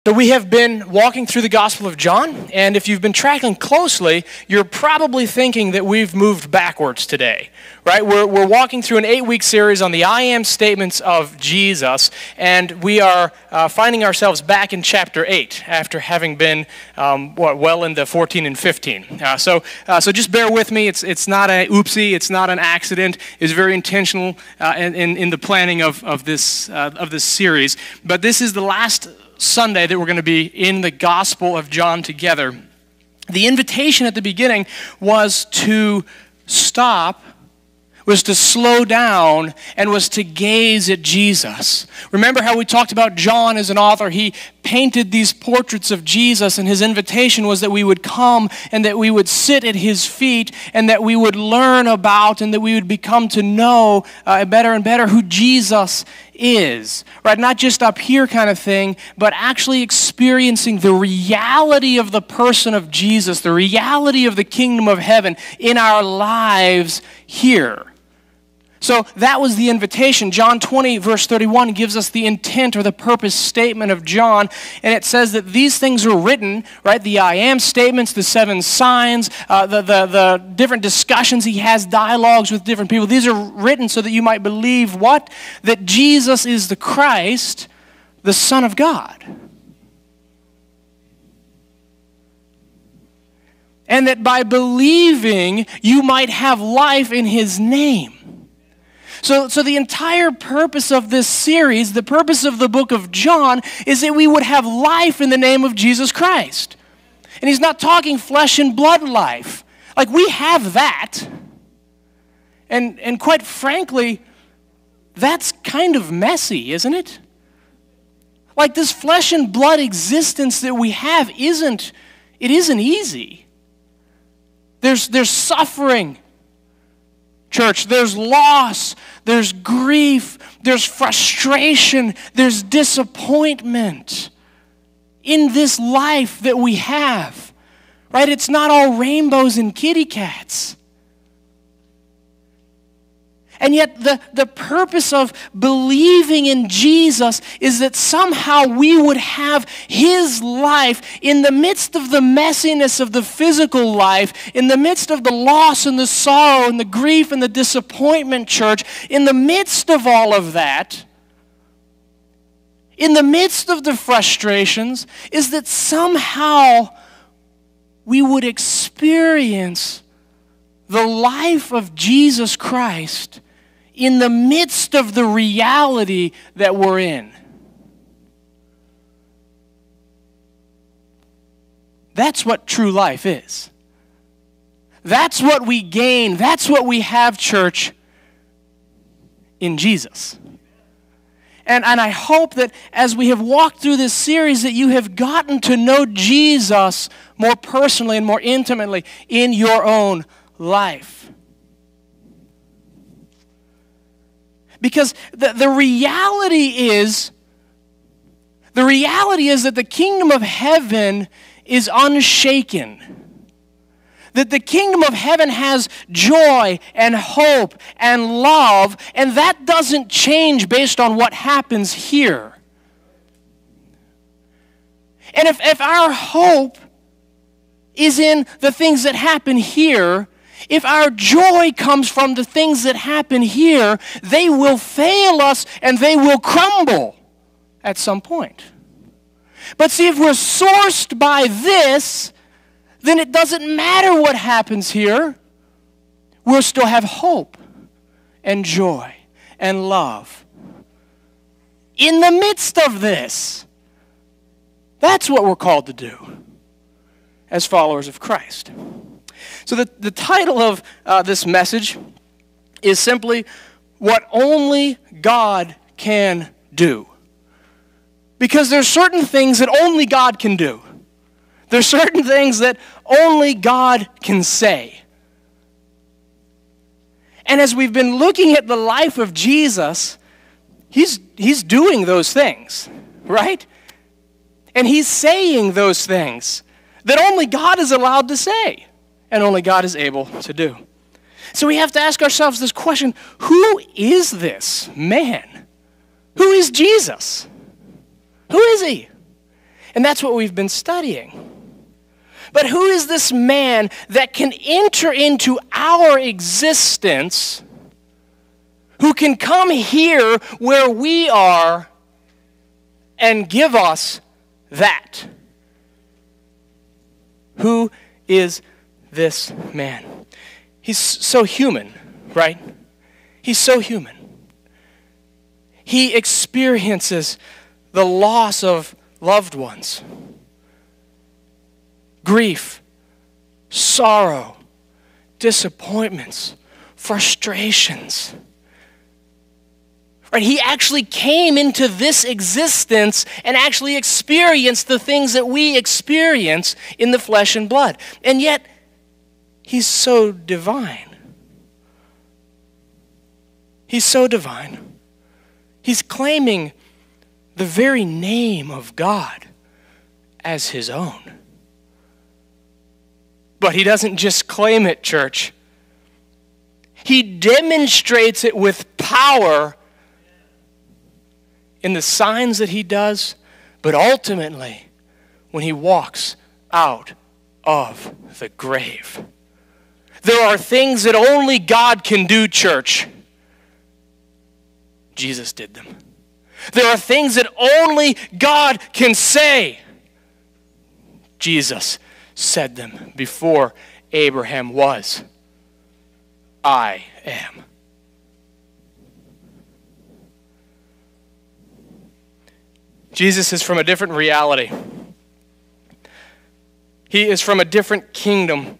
So we have been walking through the Gospel of John, and if you've been tracking closely, you're probably thinking that we've moved backwards today, right? We're walking through an 8-week series on the I am statements of Jesus, and we are finding ourselves back in chapter 8 after having been, well into 14 and 15. So just bear with me. It's not an oopsie. It's not an accident. It's very intentional in the planning of this series. But this is the last Sunday that we're going to be in the Gospel of John together. The invitation at the beginning was to stop, was to slow down, and was to gaze at Jesus. Remember how we talked about John as an author? He painted these portraits of Jesus, and his invitation was that we would come and that we would sit at his feet and that we would learn about and that we would become to know better and better who Jesus is, right? Not just up here kind of thing, but actually experiencing the reality of the person of Jesus, the reality of the kingdom of heaven in our lives here. So that was the invitation. John 20, verse 31 gives us the intent or the purpose statement of John, and it says that these things are written, right? The I am statements, the 7 signs, the different discussions he has, dialogues with different people. These are written so that you might believe what? That Jesus is the Christ, the Son of God. And that by believing, you might have life in his name. So the entire purpose of this series, the purpose of the book of John, is that we would have life in the name of Jesus Christ. And he's not talking flesh and blood life. Like, we have that. And quite frankly, that's kind of messy, isn't it? Like, this flesh and blood existence that we have isn't easy. There's suffering. Church, there's loss, there's grief, there's frustration, there's disappointment in this life that we have, right? It's not all rainbows and kitty cats. And yet the purpose of believing in Jesus is that somehow we would have his life in the midst of the messiness of the physical life, in the midst of the loss and the sorrow and the grief and the disappointment, church, in the midst of all of that, in the midst of the frustrations, is that somehow we would experience the life of Jesus Christ in the midst of the reality that we're in. That's what true life is. That's what we gain. That's what we have, church, in Jesus. And I hope that as we have walked through this series that you have gotten to know Jesus more personally and more intimately in your own life. Because the reality is that the kingdom of heaven is unshaken. That the kingdom of heaven has joy and hope and love, and that doesn't change based on what happens here. And if our hope is in the things that happen here, if our joy comes from the things that happen here, they will fail us and they will crumble at some point. But see, if we're sourced by this, then it doesn't matter what happens here. We'll still have hope and joy and love in the midst of this. That's what we're called to do as followers of Christ. So the title of this message is simply, What Only God Can Do. Because there's certain things that only God can do. There's certain things that only God can say. And as we've been looking at the life of Jesus, he's doing those things, right? And he's saying those things that only God is allowed to say. And only God is able to do. So we have to ask ourselves this question, who is this man? Who is Jesus? Who is he? And that's what we've been studying. But who is this man that can enter into our existence, who can come here where we are and give us that? Who is this man? He's so human, right? He's so human. He experiences the loss of loved ones, grief, sorrow, disappointments, frustrations. Right? He actually came into this existence and actually experienced the things that we experience in the flesh and blood. And yet, he's so divine. He's so divine. He's claiming the very name of God as his own. But he doesn't just claim it, church. He demonstrates it with power in the signs that he does, but ultimately when he walks out of the grave. There are things that only God can do, church. Jesus did them. There are things that only God can say. Jesus said them before Abraham was. I am. Jesus is from a different reality. He is from a different kingdom.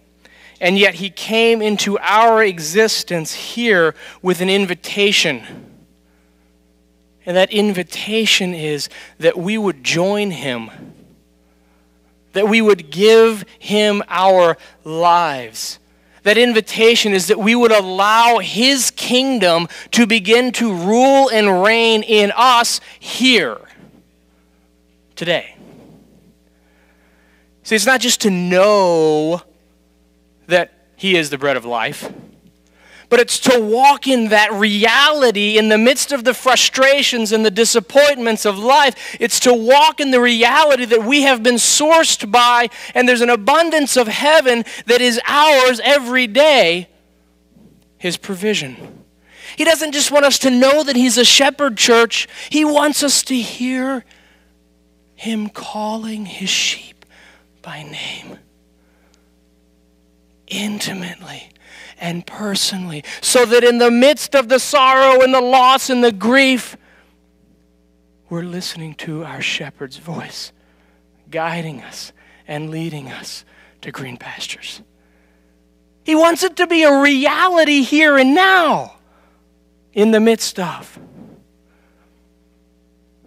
And yet he came into our existence here with an invitation. And that invitation is that we would join him. That we would give him our lives. That invitation is that we would allow his kingdom to begin to rule and reign in us here, today. See, it's not just to know that he is the bread of life, but it's to walk in that reality in the midst of the frustrations and the disappointments of life. It's to walk in the reality that we have been sourced by, and there's an abundance of heaven that is ours every day, his provision. He doesn't just want us to know that he's a shepherd, church. He wants us to hear him calling his sheep by name, intimately and personally, so that in the midst of the sorrow and the loss and the grief, we're listening to our shepherd's voice, guiding us and leading us to green pastures. He wants it to be a reality here and now, in the midst of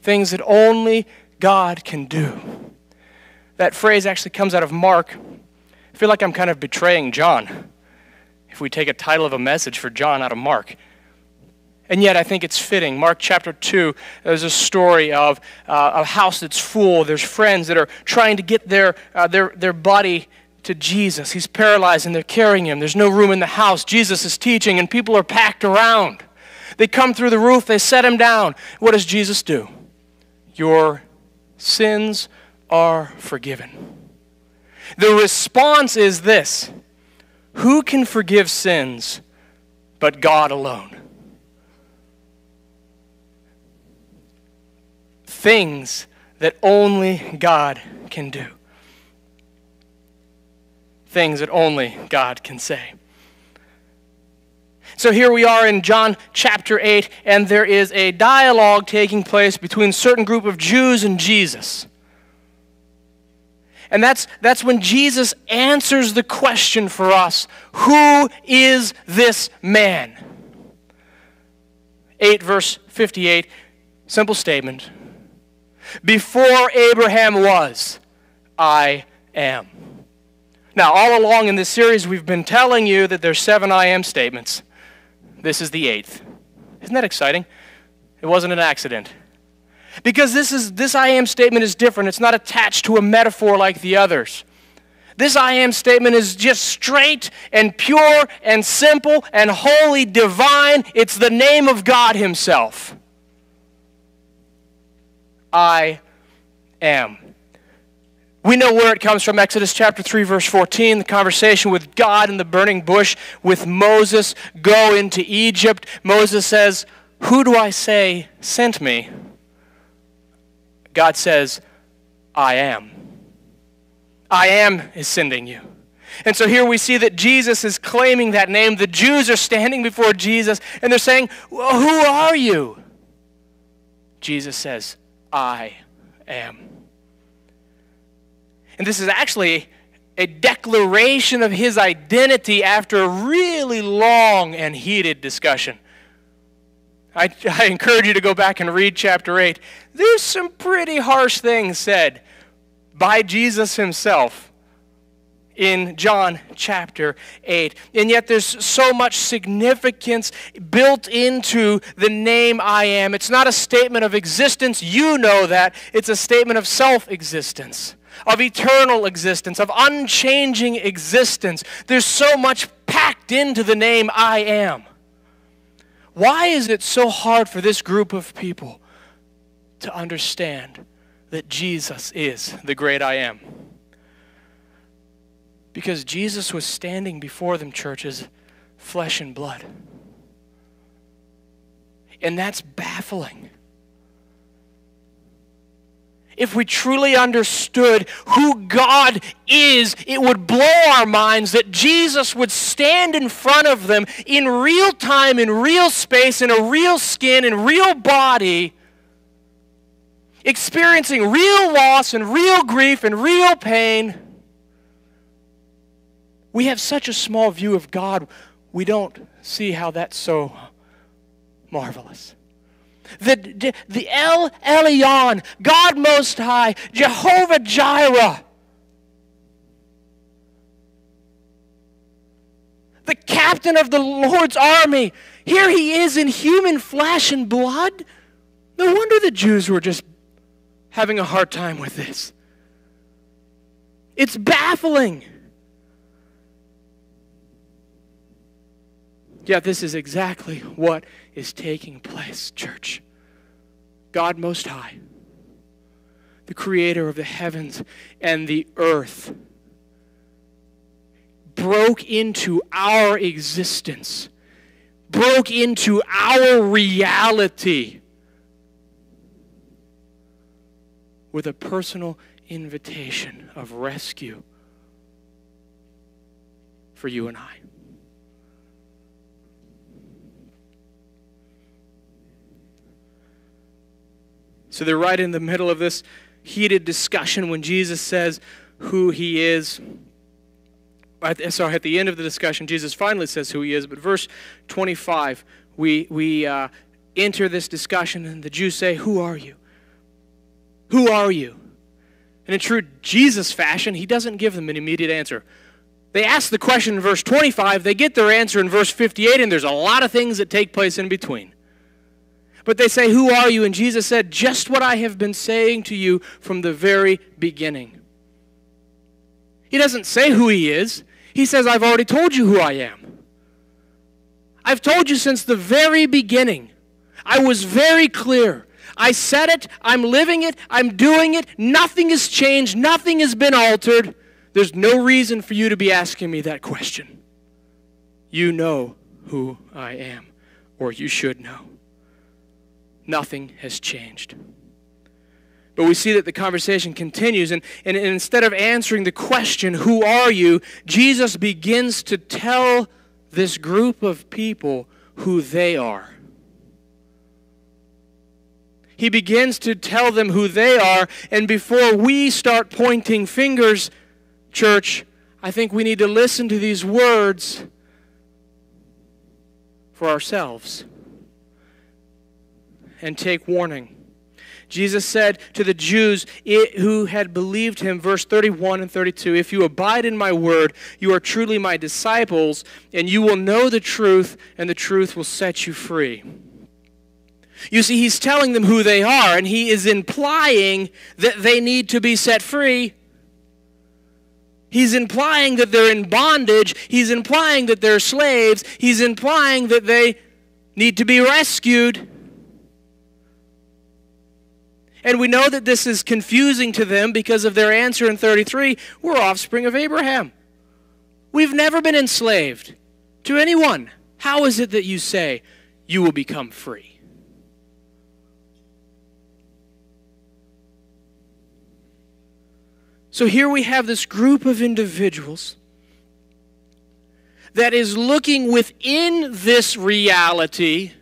things that only God can do. That phrase actually comes out of Mark. I feel like I'm kind of betraying John if we take a title of a message for John out of Mark. And yet I think it's fitting. Mark chapter 2, there's a story of a house that's full. There's friends that are trying to get their buddy to Jesus. He's paralyzed and they're carrying him. There's no room in the house. Jesus is teaching and people are packed around. They come through the roof. They set him down. What does Jesus do? Your sins are forgiven. The response is this: who can forgive sins but God alone? Things that only God can do. Things that only God can say. So here we are in John chapter 8, and there is a dialogue taking place between a certain group of Jews and Jesus. And that's when Jesus answers the question for us, who is this man? 8 verse 58, simple statement. Before Abraham was, I am. Now, all along in this series, we've been telling you that there's 7 I am statements. This is the 8th. Isn't that exciting? It wasn't an accident. Because this I am statement is different. It's not attached to a metaphor like the others. This I am statement is just straight and pure and simple and holy, divine. It's the name of God himself. I am. We know where it comes from. Exodus chapter 3, verse 14, the conversation with God in the burning bush with Moses. Go into Egypt. Moses says, who do I say sent me? God says, I am. I am is sending you. And so here we see that Jesus is claiming that name. The Jews are standing before Jesus and they're saying, well, who are you? Jesus says, I am. And this is actually a declaration of his identity after a really long and heated discussion. I encourage you to go back and read chapter 8. There's some pretty harsh things said by Jesus himself in John chapter 8. And yet there's so much significance built into the name I am. It's not a statement of existence, you know that. It's a statement of self-existence, of eternal existence, of unchanging existence. There's so much packed into the name I am. Why is it so hard for this group of people to understand that Jesus is the great I am? Because Jesus was standing before them, churches, flesh and blood. And that's baffling. If we truly understood who God is, it would blow our minds that Jesus would stand in front of them in real time, in real space, in a real skin, in real body, experiencing real loss and real grief and real pain. We have such a small view of God, we don't see how that's so marvelous. The El Elyon, God Most High, Jehovah Jireh, the captain of the Lord's army, here he is in human flesh and blood. No wonder the Jews were just having a hard time with this. It's baffling. Yet this is exactly what is taking place, church. God Most High, the creator of the heavens and the earth, broke into our existence, broke into our reality with a personal invitation of rescue for you and I. So they're right in the middle of this heated discussion when Jesus says who he is. At the end of the discussion, Jesus finally says who he is. But verse 25, we enter this discussion and the Jews say, who are you? Who are you? And in true Jesus fashion, he doesn't give them an immediate answer. They ask the question in verse 25, they get their answer in verse 58, and there's a lot of things that take place in between. But they say, who are you? And Jesus said, just what I have been saying to you from the very beginning. He doesn't say who he is. He says, I've already told you who I am. I've told you since the very beginning. I was very clear. I said it, I'm living it, I'm doing it. Nothing has changed, nothing has been altered. There's no reason for you to be asking me that question. You know who I am, or you should know. Nothing has changed. But we see that the conversation continues, and instead of answering the question, who are you, Jesus begins to tell this group of people who they are. He begins to tell them who they are, and before we start pointing fingers, church, I think we need to listen to these words for ourselves and take warning. Jesus said to the Jews who had believed him, verse 31 and 32, if you abide in my word, you are truly my disciples, and you will know the truth, and the truth will set you free. You see, he's telling them who they are, and he is implying that they need to be set free. He's implying that they're in bondage. He's implying that they're slaves. He's implying that they need to be rescued. And we know that this is confusing to them because of their answer in 33, we're offspring of Abraham. We've never been enslaved to anyone. How is it that you say you will become free? So here we have this group of individuals that is looking within this reality.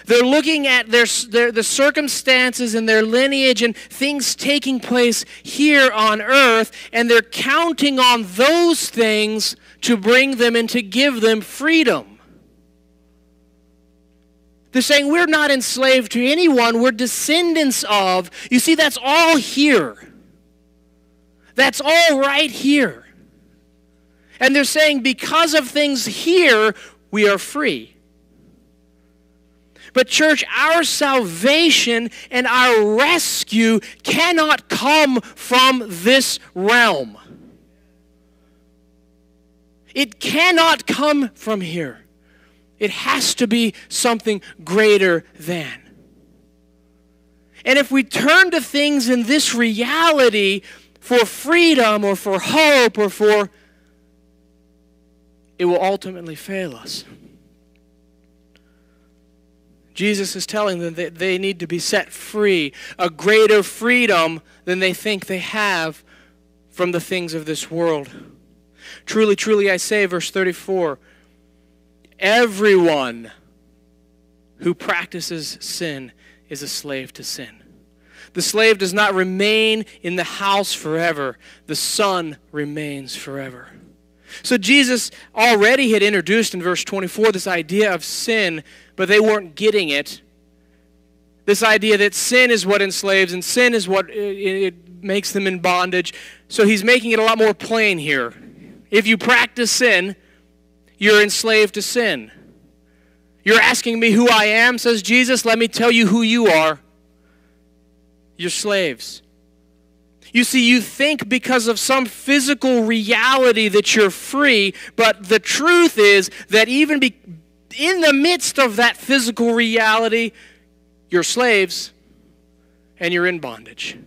They're looking at the circumstances and their lineage and things taking place here on earth, and they're counting on those things to bring them and to give them freedom. They're saying we're not enslaved to anyone, we're descendants of. You see, that's all here. That's all right here. And they're saying because of things here, we are free. But church, our salvation and our rescue cannot come from this realm. It cannot come from here. It has to be something greater than. And if we turn to things in this reality for freedom or for hope or for, it will ultimately fail us. Jesus is telling them that they need to be set free, a greater freedom than they think they have from the things of this world. Truly, truly, I say, verse 34, everyone who practices sin is a slave to sin. The slave does not remain in the house forever. The son remains forever. So Jesus already had introduced in verse 24 this idea of sin, but they weren't getting it. This idea that sin is what enslaves and sin is what it makes them in bondage. So he's making it a lot more plain here. If you practice sin, you're enslaved to sin. You're asking me who I am, says Jesus. Let me tell you who you are. You're slaves. You see, you think because of some physical reality that you're free, but the truth is that even in the midst of that physical reality, you're slaves and you're in bondage.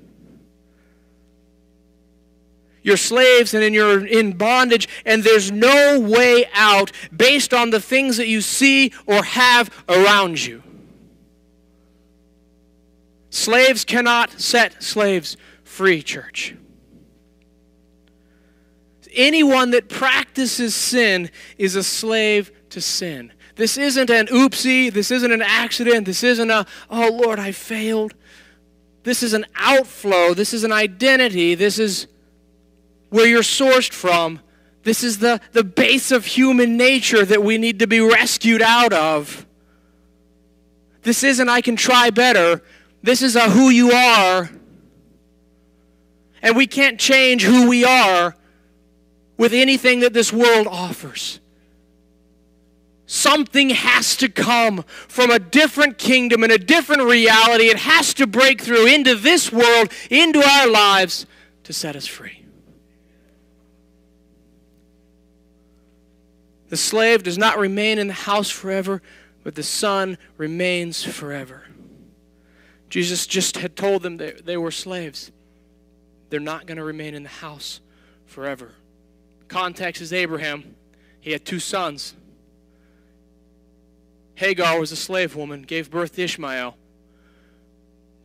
You're slaves and you're in bondage, and there's no way out based on the things that you see or have around you. Slaves cannot set slaves free, church. Anyone that practices sin is a slave to sin. This isn't an oopsie. This isn't an accident. This isn't a, oh Lord, I failed. This is an outflow. This is an identity. This is where you're sourced from. This is the base of human nature that we need to be rescued out of. This isn't I can try better. This is a who you are. And we can't change who we are with anything that this world offers. Something has to come from a different kingdom and a different reality. It has to break through into this world, into our lives, to set us free. The slave does not remain in the house forever, but the son remains forever. Jesus just had told them that they were slaves. They're not going to remain in the house forever. Context is Abraham. He had 2 sons. Hagar was a slave woman, gave birth to Ishmael.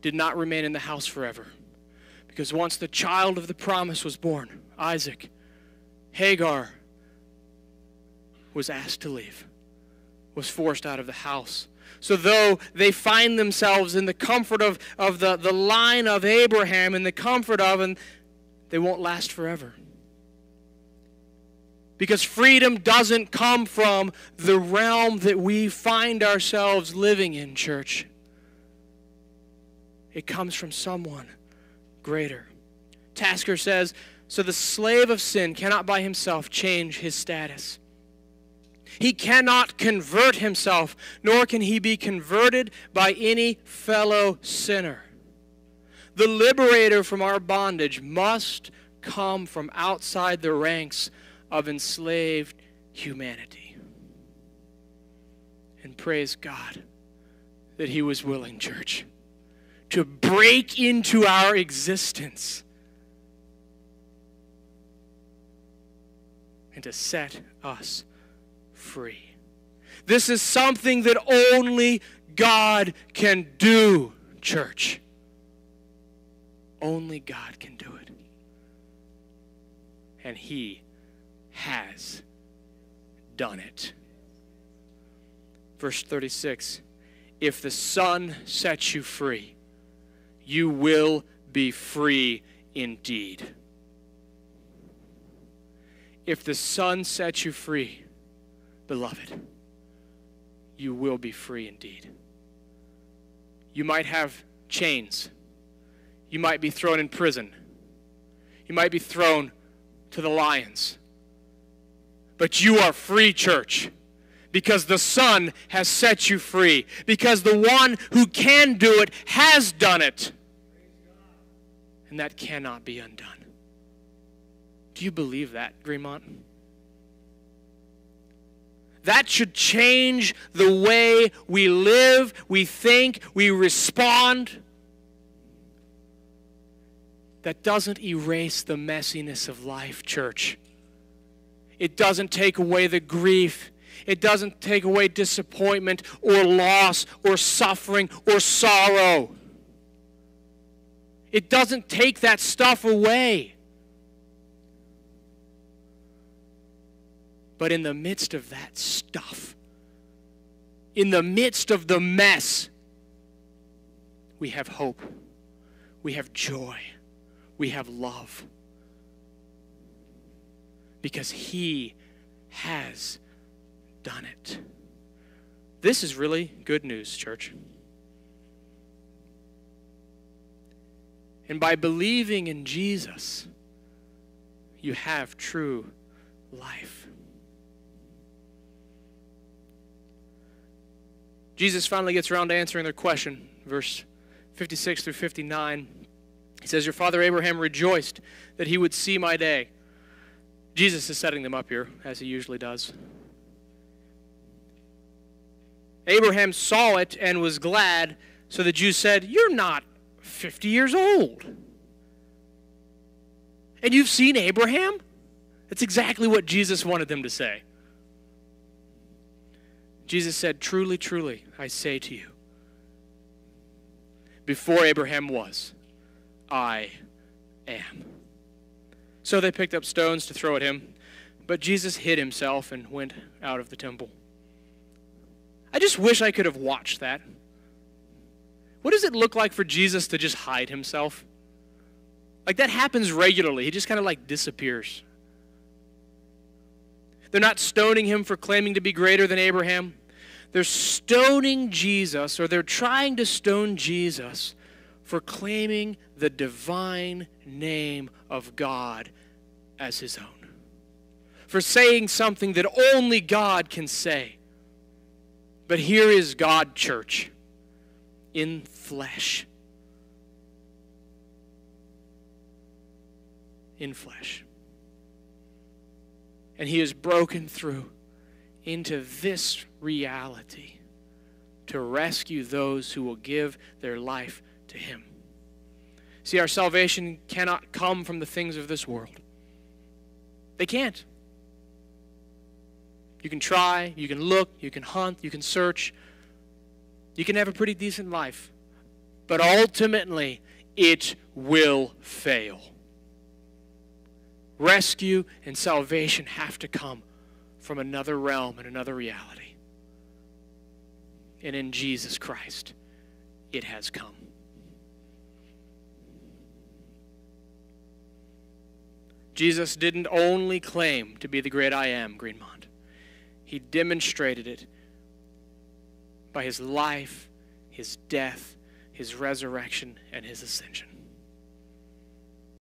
Did not remain in the house forever. Because once the child of the promise was born, Isaac, Hagar was asked to leave, was forced out of the house. So though they find themselves in the comfort of the line of Abraham and the comfort of, and they won't last forever. Because freedom doesn't come from the realm that we find ourselves living in, church. It comes from someone greater. Tasker says, so the slave of sin cannot by himself change his status. He cannot convert himself, nor can he be converted by any fellow sinner. The liberator from our bondage must come from outside the ranks of enslaved humanity. And praise God that he was willing, church, to break into our existence and to set us free. This is something that only God can do, church. Only God can do it. And He has done it. Verse 36, if the Son sets you free, you will be free indeed. If the Son sets you free, beloved, you will be free indeed. You might have chains. You might be thrown in prison. You might be thrown to the lions. But you are free, church, because the Son has set you free, because the one who can do it has done it. And that cannot be undone. Do you believe that, Greenmont? That should change the way we live, we think, we respond. That doesn't erase the messiness of life, church. It doesn't take away the grief. It doesn't take away disappointment or loss or suffering or sorrow. It doesn't take that stuff away. But in the midst of that stuff, in the midst of the mess, we have hope. We have joy. We have love. Because He has done it. This is really good news, church. And by believing in Jesus, you have true life. Jesus finally gets around to answering their question, verse 56 through 59. He says, your father Abraham rejoiced that he would see my day. Jesus is setting them up here, as he usually does. Abraham saw it and was glad, so the Jews said, you're not 50 years old. And you've seen Abraham? That's exactly what Jesus wanted them to say. Jesus said, truly, truly, I say to you, before Abraham was, I am. So they picked up stones to throw at him, but Jesus hid himself and went out of the temple. I just wish I could have watched that. What does it look like for Jesus to just hide himself? Like that happens regularly. He just kind of like disappears. They're not stoning him for claiming to be greater than Abraham. They're stoning Jesus, or they're trying to stone Jesus for claiming the divine name of God as his own. For saying something that only God can say. But here is God, church, in flesh. In flesh. And he is broken through into this reality to rescue those who will give their life to him. See, our salvation cannot come from the things of this world. They can't. You can try, you can look, you can hunt, you can search. You can have a pretty decent life. But ultimately, it will fail. Rescue and salvation have to come from another realm and another reality. And in Jesus Christ, it has come. Jesus didn't only claim to be the great I am, Greenmont. He demonstrated it by his life, his death, his resurrection, and his ascension.